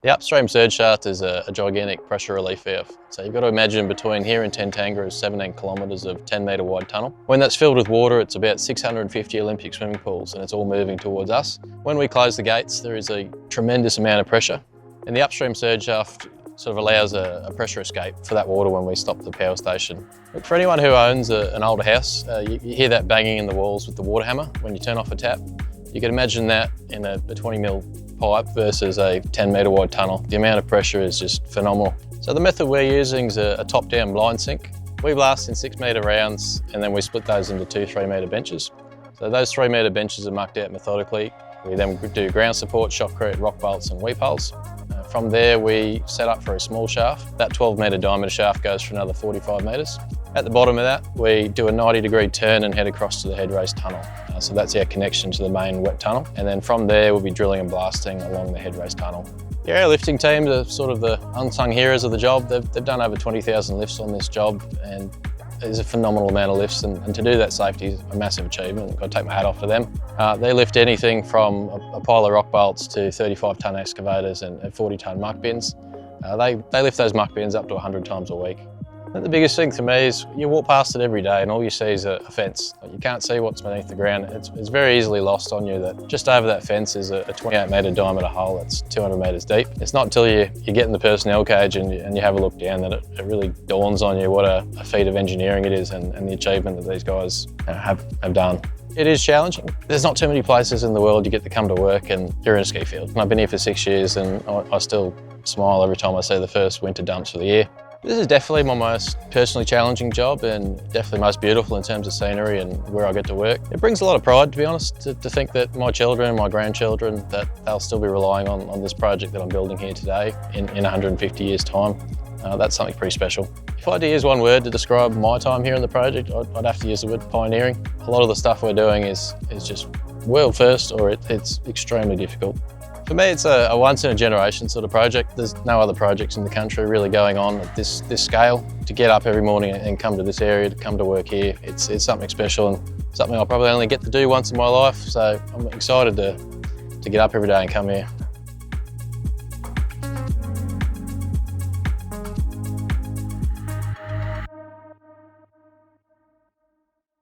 The upstream surge shaft is a gigantic pressure relief valve. So you've got to imagine between here and Tantanga is 17 kilometres of 10-metre wide tunnel. When that's filled with water, it's about 650 Olympic swimming pools and it's all moving towards us. When we close the gates, there is a tremendous amount of pressure. And the upstream surge shaft sort of allows a pressure escape for that water when we stop the power station. But for anyone who owns an older house, you hear that banging in the walls with the water hammer when you turn off a tap. You can imagine that in a 20mm pipe versus a 10-metre wide tunnel. The amount of pressure is just phenomenal. So the method we're using is a top-down blind sink. We blast in 6-metre rounds and then we split those into 2 3-metre benches. So those 3-metre benches are mucked out methodically. We then do ground support, shotcrete, rock bolts and weep holes. From there we set up for a small shaft. That 12-metre diameter shaft goes for another 45 metres. At the bottom of that we do a 90-degree turn and head across to the head race tunnel. So that's our connection to the main wet tunnel. And then from there we'll be drilling and blasting along the head race tunnel. The aerial lifting teams are sort of the unsung heroes of the job. They've done over 20,000 lifts on this job and there's a phenomenal amount of lifts and to do that safety is a massive achievement. I've got to take my hat off to them. They lift anything from a pile of rock bolts to 35-tonne excavators and 40-tonne muck bins. They lift those muck bins up to 100 times a week. And the biggest thing to me is you walk past it every day and all you see is a fence. You can't see what's beneath the ground. It's very easily lost on you that just over that fence is a 28-metre diameter hole that's 200 metres deep. It's not until you get in the personnel cage and you have a look down that it really dawns on you what a feat of engineering it is and the achievement that these guys have done. It is challenging. There's not too many places in the world you get to come to work and you're in a ski field. I've been here for 6 years and I still smile every time I see the first winter dumps for the year. This is definitely my most personally challenging job and definitely most beautiful in terms of scenery and where I get to work. It brings a lot of pride, to be honest, to think that my children and my grandchildren, that they'll still be relying on this project that I'm building here today in 150 years' time. That's something pretty special. If I had to use one word to describe my time here in the project, I'd have to use the word pioneering. A lot of the stuff we're doing is just world first or it's extremely difficult. For me, it's a once-in-a-generation sort of project. There's no other projects in the country really going on at this scale. To get up every morning and come to this area, to come to work here, it's something special and something I'll probably only get to do once in my life. So I'm excited to get up every day and come here.